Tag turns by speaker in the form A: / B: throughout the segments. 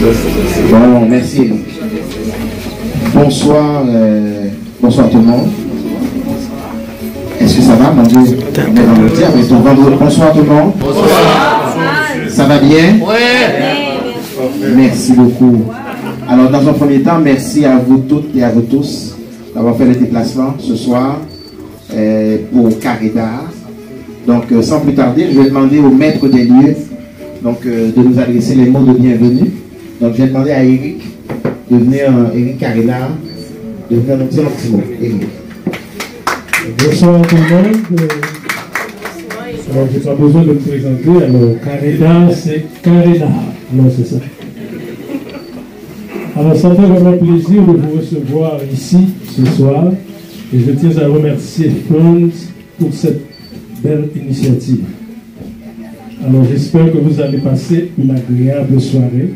A: Bon, merci. Bonsoir, bonsoir tout le monde. Est-ce que ça va, mon Dieu? On est vendredi, mais bonsoir tout le monde. Bonsoir. Ça va bien? Oui. Merci beaucoup. Alors, dans un premier temps, merci à vous toutes et à vous tous d'avoir fait le déplacement ce soir pour Carré-d'Art. Donc, sans plus tarder, je vais demander au maître des lieux de nous adresser les mots de bienvenue. Donc, je vais demander à Eric de venir, Eric Carré-d'Art, de venir nous dire un petit mot. Eric.
B: Bonsoir tout le monde. Alors, je n'ai pas besoin de me présenter. Alors, Carré-d'Art, c'est Carré-d'Art. Non, c'est ça. Alors, ça fait vraiment plaisir de vous recevoir ici ce soir. Et je tiens à remercier Friends pour cette belle initiative. Alors, j'espère que vous allez passer une agréable soirée.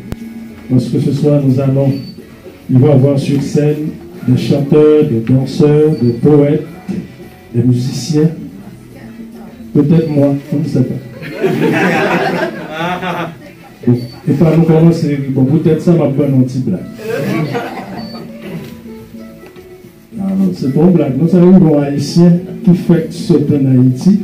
B: Parce que ce soir, il va y avoir sur scène des chanteurs, des danseurs, des poètes, des musiciens. Peut-être moi, on ne sait pas. Et par nous commencer, bon, peut-être ça m'a pas un petit blague. Alors, c'est pas une blague. Nous avons un haïtien qui fait sauter en Haïti.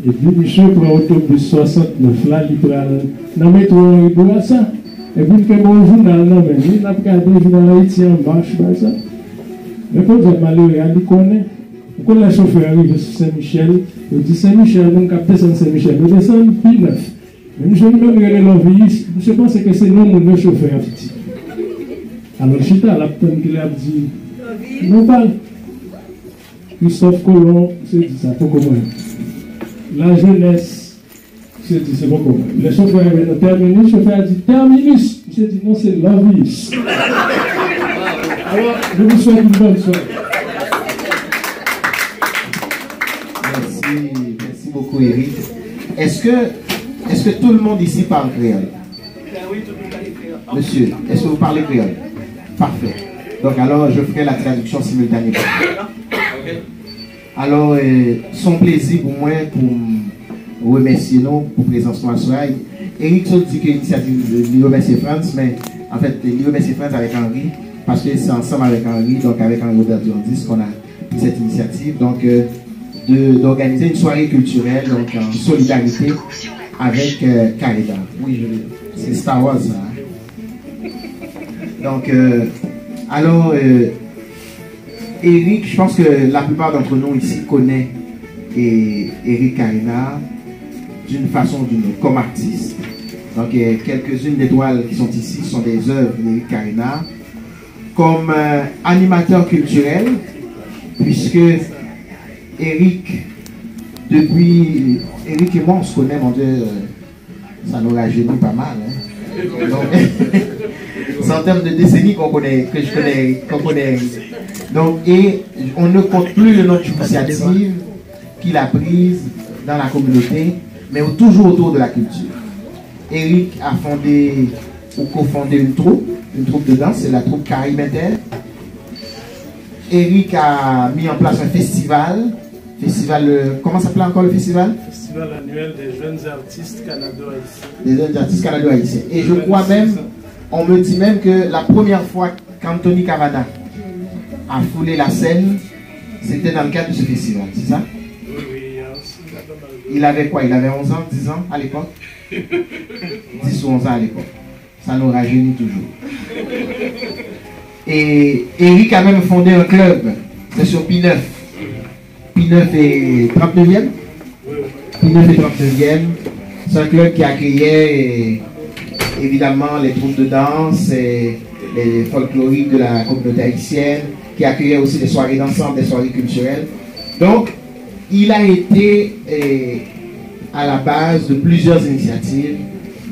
B: Et puis, monsieur prend l'autobus 69 là, littéral. Dans le métro, il doit ça. Et puis, il fait bon journal, non, mais il n'a pas regardé le journal haïtien en marche, ça. Mais quand vous êtes malheureux, il connaît. Quand le chauffeur arrive sur Saint-Michel, il dit Saint-Michel, donc capté Saint-Michel, il descend P9. Mais je ne me regarde l'envie, je pense que c'est non mon chauffeur. Alors, je suis à la personne qui a dit non, pas. Christophe Colomb, c'est dit ça, pas comment. La jeunesse, c'est dit, c'est pas comment. Le chauffeur est venu terminus, le chauffeur a dit terminus. Je dit non, c'est l'envie. Alors, je vous souhaite une bonne soirée.
A: Merci beaucoup, Eric. Est-ce que tout le monde ici parle créole?
C: Oui, tout le monde parle créole.
A: Monsieur, est-ce que vous parlez créole? Parfait. Donc alors, je ferai la traduction simultanée. Alors, son plaisir pour moi, pour remercier nous pour la présence de soir. Eric se dit que l'initiative de remercier France, mais en fait, il remercie France avec Henri, parce que c'est ensemble avec Henri, donc avec Henri Robert Durandis, qu'on a pris cette initiative. Donc, d'organiser une soirée culturelle donc en solidarité avec Carré-d'Art. Oui, c'est Star Wars, ça. Donc, alors, Eric, je pense que la plupart d'entre nous ici connaissent Eric Carré-d'Art d'une façon ou d'une autre, comme artiste. Donc, quelques-unes des toiles qui sont ici sont des œuvres d'Eric Carré-d'Art. Comme animateur culturel, puisque Eric et moi, on se connaît, mon Dieu, ça nous rajeunit pas mal. Hein. Donc, c'est en termes de décennies qu'on connaît Eric. Donc, et on ne compte plus le nombre d'initiatives qu'il a prises dans la communauté, mais toujours autour de la culture. Eric a fondé ou cofondé une troupe de danse, c'est la troupe Carimeter. Eric a mis en place un festival, comment s'appelle encore le festival?
B: Festival annuel des jeunes artistes canado-haïtiens.
A: Des jeunes artistes canado-haïtiens. Et je crois même, on me dit même que la première fois qu'Anthony Cavada a foulé la scène, c'était dans le cadre de ce festival, c'est ça?
B: Oui,
A: il avait quoi? Il avait 11 ans, 10 ans à l'époque? 10 ou 11 ans à l'époque. Ça nous rajeunit toujours. Et Eric a même fondé un club, c'est sur P9. P9 et 39e. P9 et 39e. C'est un club qui accueillait évidemment les troupes de danse et les folkloriques de la communauté haïtienne, qui accueillait aussi des soirées d'ensemble, des soirées culturelles. Donc, il a été à la base de plusieurs initiatives,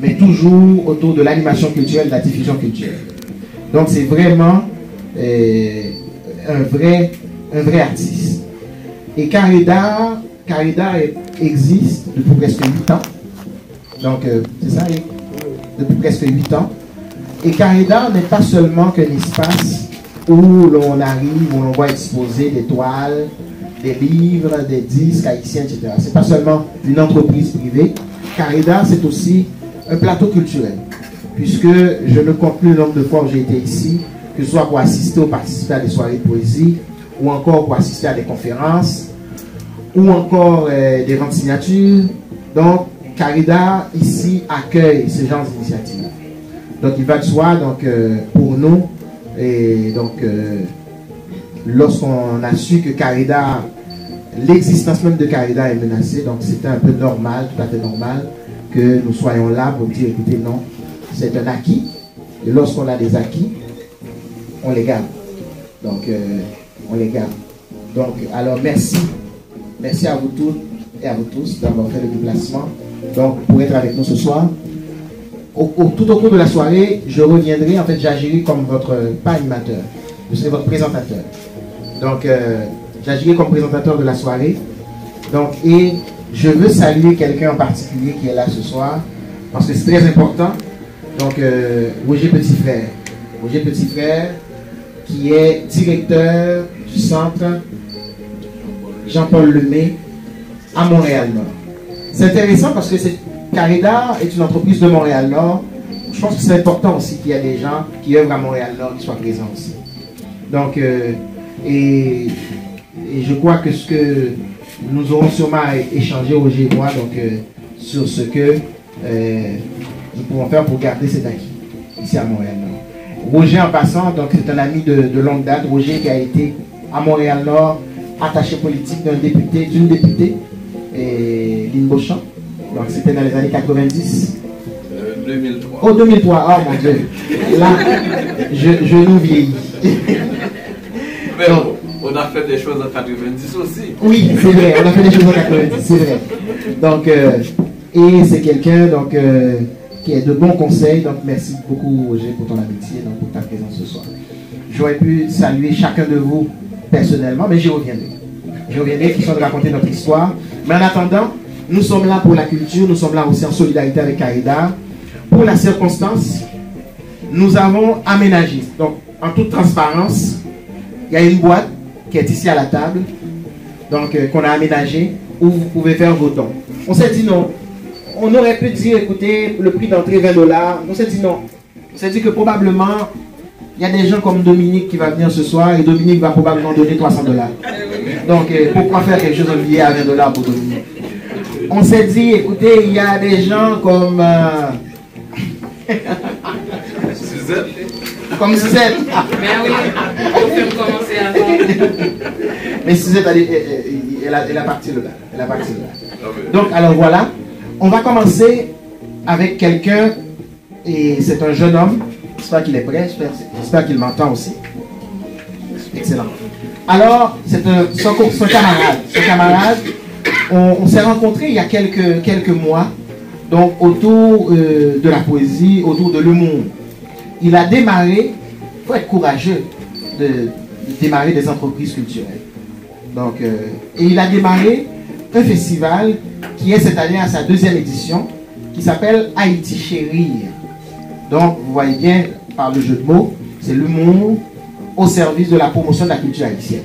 A: mais toujours autour de l'animation culturelle, de la diffusion culturelle. Donc, c'est vraiment un vrai artiste. Et Carré-d'Art existe depuis presque 8 ans. Donc, c'est ça, depuis presque 8 ans. Et Carré-d'Art n'est pas seulement qu'un espace où l'on arrive, où l'on va exposer des toiles, des livres, des disques haïtiens, etc. Ce n'est pas seulement une entreprise privée. Carré-d'Art, c'est aussi un plateau culturel. puisque je ne compte plus le nombre de fois où j'ai été ici, que ce soit pour assister ou participer à des soirées de poésie, ou encore pour assister à des conférences, ou encore des ventes signatures. Donc, Carida, ici, accueille ce genre d'initiatives. Donc, il va de soi, donc, pour nous, et donc, lorsqu'on a su que Carida, l'existence même de Carida est menacée, donc c'était un peu normal, tout à fait normal, que nous soyons là pour dire, écoutez, non, c'est un acquis, et lorsqu'on a des acquis, on les garde. Donc, on les garde. Donc, alors, merci. Merci à vous toutes et à vous tous d'avoir fait le déplacement. Donc, pour être avec nous ce soir. Tout au cours de la soirée, je reviendrai. En fait, j'agirai comme votre, pas animateur, je serai votre présentateur. Donc, j'agirai comme présentateur de la soirée. Donc, et je veux saluer quelqu'un en particulier qui est là ce soir, parce que c'est très important. Donc, Roger Petitfrère. Roger Petitfrère, qui est directeur du centre Jean-Paul Lemay à Montréal-Nord. C'est intéressant parce que Carida est une entreprise de Montréal-Nord. Je pense que c'est important aussi qu'il y ait des gens qui œuvrent à Montréal-Nord qui soient présents aussi. Donc, et je crois que ce que nous aurons sûrement échangé, Roger et moi, donc, sur ce que nous pouvons faire pour garder cet acquis ici à Montréal-Nord. Roger, en passant, donc c'est un ami de longue date. Roger qui a été à Montréal-Nord attaché politique d'une députée, Lynn Beauchamp. Donc c'était dans les années 90.
D: 2003.
A: Oh, 2003, oh mon Dieu. Là, je nous vieillis.
D: Mais on a fait des choses en 90 aussi.
A: Oui, c'est vrai, on a fait des choses en 90, c'est vrai. Donc, et c'est quelqu'un donc, qui est de bons conseils. Donc merci beaucoup Roger pour ton amitié, donc, pour ta présence ce soir. J'aurais pu saluer chacun de vous personnellement, mais j'y reviendrai. Je reviendrai, question de raconter notre histoire. Mais en attendant, nous sommes là pour la culture, nous sommes là aussi en solidarité avec Carida. Pour la circonstance, nous avons aménagé. Donc, en toute transparence, il y a une boîte qui est ici à la table, donc qu'on a aménagée, où vous pouvez faire vos dons. On s'est dit non. On aurait pu dire, écoutez, le prix d'entrée $20. On s'est dit non. On s'est dit que probablement, il y a des gens comme Dominique qui va venir ce soir et Dominique va probablement donner $300. Donc, pourquoi faire quelque chose en billet à $20 pour Dominique? On s'est dit, écoutez, il y a des gens comme...
D: Suzette.
A: Comme Suzette.
E: Mais oui, on fait commencer avant.
A: Mais Suzette, elle a parti là. Elle a parti là.
D: Ah oui.
A: Donc, alors voilà. On va commencer avec quelqu'un, et c'est un jeune homme. J'espère qu'il est prêt, j'espère qu'il m'entend aussi. Excellent. Alors, c'est son camarade. Son camarade, on s'est rencontrés il y a quelques mois, donc autour de la poésie, autour de l'humour. Il a démarré, il faut être courageux de démarrer des entreprises culturelles. Donc, et il a démarré un festival qui est cette année à sa 2e édition, qui s'appelle Haïti Chérir. Donc, vous voyez bien, par le jeu de mots, c'est l'humour au service de la promotion de la culture haïtienne.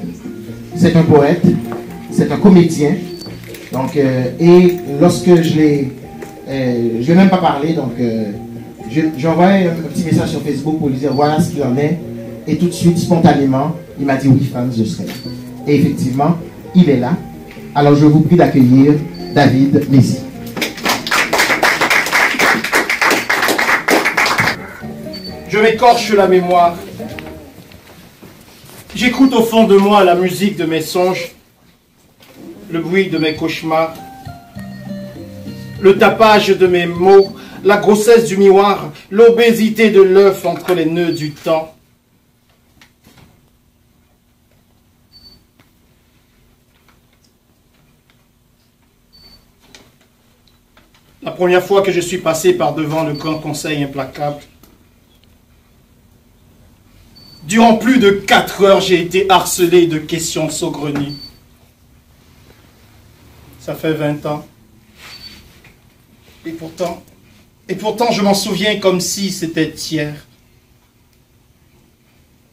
A: C'est un poète, c'est un comédien. Donc, et lorsque je vais même pas parler, donc j'ai envoyé un petit message sur Facebook pour lui dire voilà ce qu'il en est. Et tout de suite, spontanément, il m'a dit oui, fans, je serai là. Et effectivement, il est là. Alors, je vous prie d'accueillir David Messi.
F: Je m'écorche la mémoire. J'écoute au fond de moi la musique de mes songes, le bruit de mes cauchemars, le tapage de mes mots, la grossesse du miroir, l'obésité de l'œuf entre les nœuds du temps. La première fois que je suis passé par devant le grand conseil implacable, durant plus de 4 heures, j'ai été harcelé de questions saugrenues. Ça fait 20 ans. Et pourtant, je m'en souviens comme si c'était hier.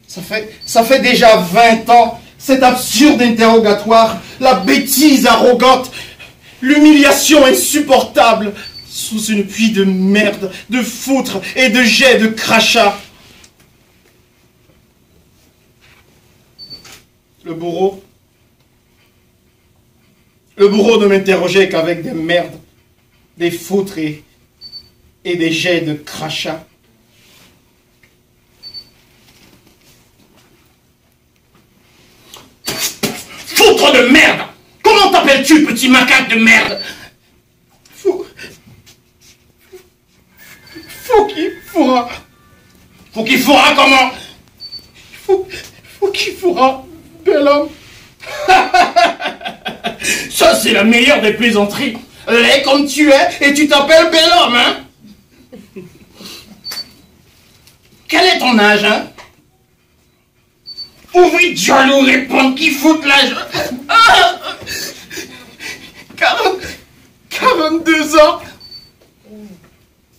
F: Ça fait déjà 20 ans, cet absurde interrogatoire, la bêtise arrogante, l'humiliation insupportable, sous une pluie de merde, de foutre et de jets de crachats. Le bourreau ne m'interrogeait qu'avec des merdes, des foutres et des jets de crachats. Foutre de merde! Comment t'appelles-tu, petit macaque de merde? Faut qu'il fourra comment? Faut qu'il fourra, bel homme. Ça, c'est la meilleure des plaisanteries. Laid comme tu es, et tu t'appelles bel homme, hein? Quel est ton âge, hein? Ouvri jaloux répondre qui fout l'âge. 42 ans.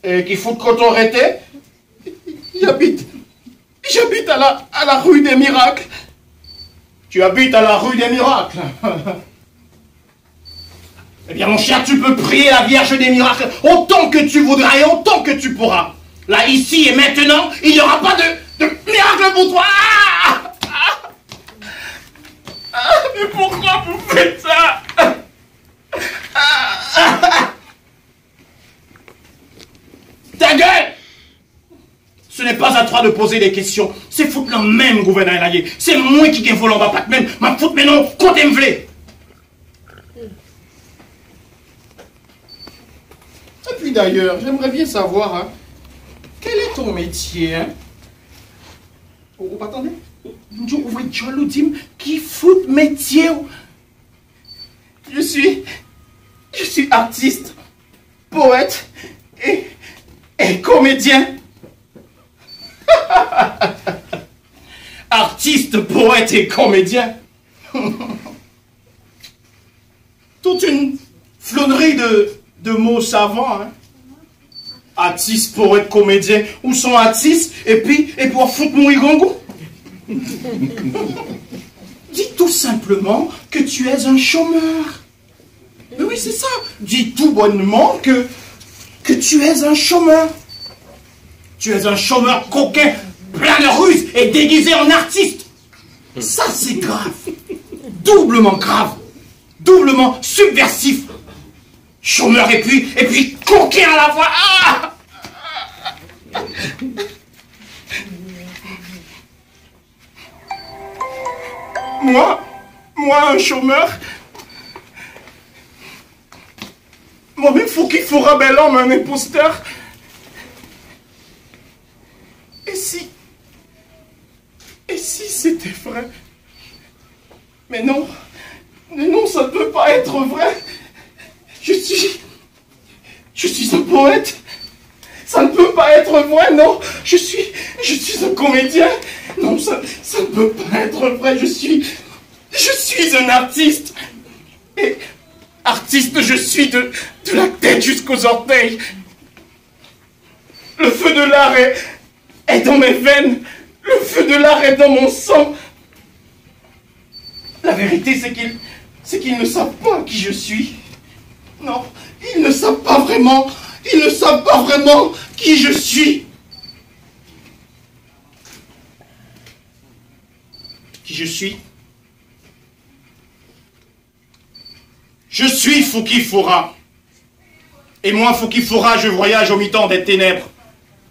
F: Et qui fout quand on était? J'habite à la rue des Miracles. Tu habites à la rue des Miracles. Eh bien, mon cher, tu peux prier la Vierge des Miracles autant que tu voudras et autant que tu pourras. Là, ici et maintenant, il n'y aura pas de miracle pour toi. Mais pourquoi vous faites ça? Ta gueule! Ce n'est pas à toi de poser des questions. C'est foutre le même gouverneur Elaye. C'est moi qui gagne volant, pas même. Ma foutre maintenant, quand elle me voulait. Et puis d'ailleurs, j'aimerais bien savoir, hein, quel est ton métier, hein? Oh, attendez. Vous voyez, Jolo Dim, qui fout métier? Je suis artiste, poète et comédien. Artiste, poète et comédien. Toute une flonnerie de mots savants, hein. Artiste, poète, comédien. Où sont artistes et pour foutre mon igongo? Dis tout simplement que tu es un chômeur. Mais oui, c'est ça. Dis tout bonnement que tu es un chômeur. Tu es un chômeur coquin, plein de ruses et déguisé en artiste. Ça, c'est grave. Doublement grave. Doublement subversif. Chômeur et puis coquin à la fois. Ah! Moi, un chômeur. Moi-même, faut qu'il faudra bel homme, un imposteur. Et si c'était vrai? Mais non, ça ne peut pas être vrai. Je suis un poète. Ça ne peut pas être vrai, non. Je suis un comédien. Non, ça ne peut pas être vrai. Je suis un artiste. Et artiste, je suis de la tête jusqu'aux orteils. Le feu de l'art est dans mes veines. Le feu de l'art est dans mon sang. La vérité, c'est qu'ils ne savent pas qui je suis. Non, ils ne savent pas vraiment. Ils ne savent pas vraiment qui je suis. Qui je suis? Je suis Fouki Foura. Et moi, Fouki Foura, je voyage au mi-temps des ténèbres.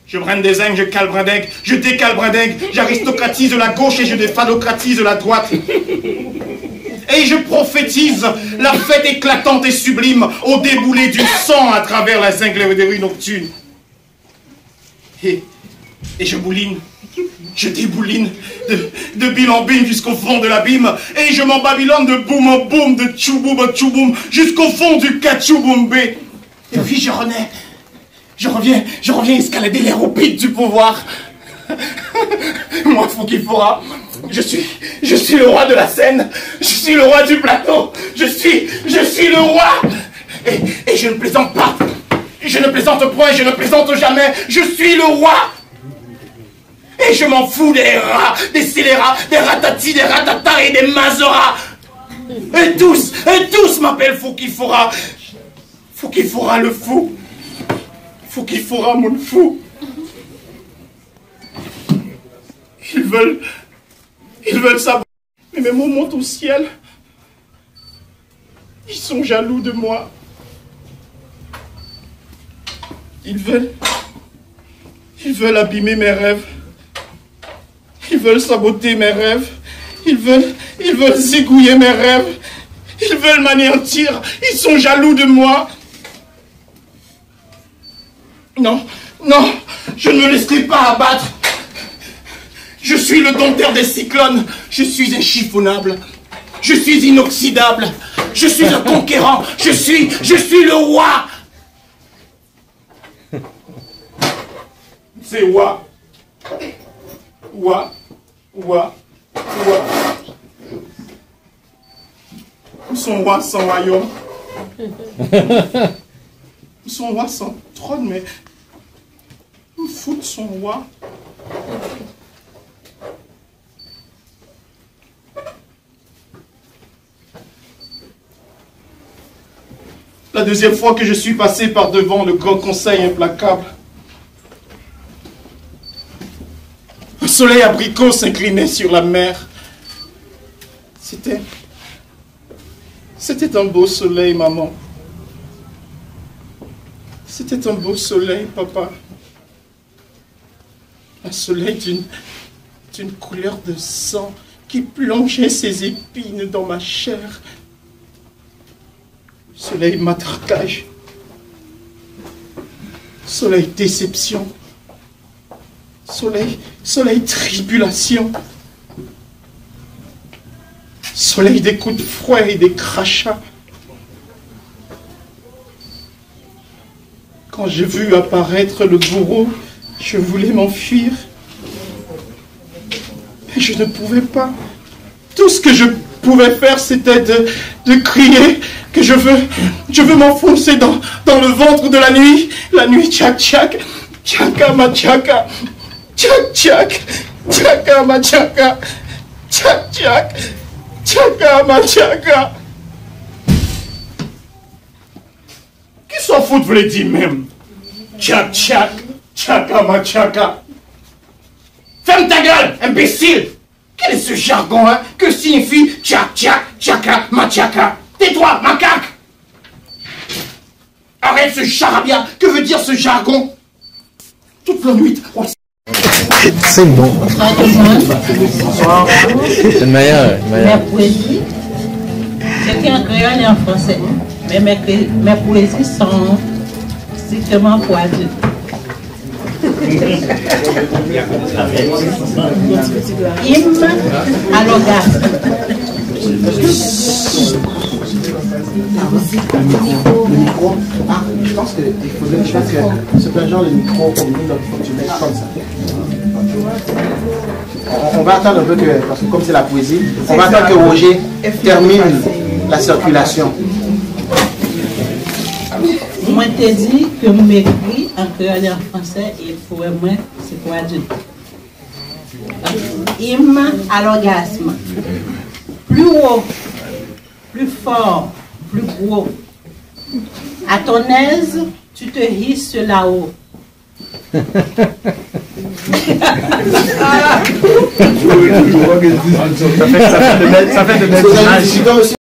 F: Je brenne des zincs, je calbrindègue, je décalbrindègue, j'aristocratise la gauche et je déphallocratise la droite. Et je prophétise la fête éclatante et sublime au déboulé du sang à travers la zingle des rues nocturnes. Et je bouline, je débouline de bim en bim jusqu'au fond de l'abîme. Et je m'embabylonne de boum en boum, de tchouboum en tchouboum jusqu'au fond du kachouboumbe. Et puis je renais. Je reviens escalader les roupides du pouvoir. Moi, Fouki Foura, je suis le roi de la scène, je suis le roi du plateau, je suis le roi. Et je ne plaisante pas, je ne plaisante point, je ne plaisante jamais, je suis le roi. Et je m'en fous des rats, des scélérats, des ratatis, des ratatas et des mazoras. Et tous m'appellent Fouki Foura. Fouki Foura le fou. Faut qu'il fera mon fou. Ils veulent savoir. Mais mes mots montent au ciel. Ils sont jaloux de moi. Ils veulent abîmer mes rêves. Ils veulent saboter mes rêves. Ils veulent zigouiller mes rêves. Ils veulent m'anéantir. Ils sont jaloux de moi. Non, non, je ne me laisserai pas abattre. Je suis le dompteur des cyclones. Je suis inchiffonnable. Je suis inoxydable. Je suis un conquérant. Je suis le roi. C'est roi. Roi. Roi. Roi. Son roi sans royaume. Son roi sans trône, mais me fout son roi. La deuxième fois que je suis passé par devant le grand conseil implacable, un soleil abricot s'inclinait sur la mer. C'était un beau soleil, maman. C'était un beau soleil, papa. Un soleil d'une couleur de sang qui plongeait ses épines dans ma chair. Soleil matraquage. Soleil déception. Soleil tribulation. Soleil des coups de fouet et des crachats. Quand j'ai vu apparaître le bourreau, je voulais m'enfuir. Mais je ne pouvais pas. Tout ce que je pouvais faire, c'était de crier que je veux m'enfoncer dans le ventre de la nuit. La nuit, tchac tchac, tchaka ma tchaka, tchac tchac, tchaka ma tchaka, tchac tchac, tchaka ma tchaka. Qui s'en fout de vous les dire même? Tchac tchac, tchaka ma tchaka. Ferme ta gueule, imbécile! Quel est ce jargon, hein? Que signifie tchac tchac, tchaka ma tchaka? Tais-toi, macaque! Arrête ce charabia! Que veut dire ce jargon? Toute la nuit. Oh.
G: C'est bon.
H: Bonsoir tout le monde.
G: Bonsoir. C'est meilleur.
H: Mes poésies, j'écris en créole et en français, mais mes poésies sont strictement pour adultes. Hymne à l'orgasme.
A: Le micro. Ah, je pense que c'est pas genre le micro pour tu mets comme ça. On va attendre un peu que, parce que comme c'est la poésie, on va attendre que Roger termine la circulation.
H: Moi, t'ai dit que je m'écris en créole et en français et pour moi, c'est pour adultes. Hymne à l'orgasme. Plus haut, plus fort, plus gros. À ton aise, tu te hisses là-haut.
F: Ça fait de belles images.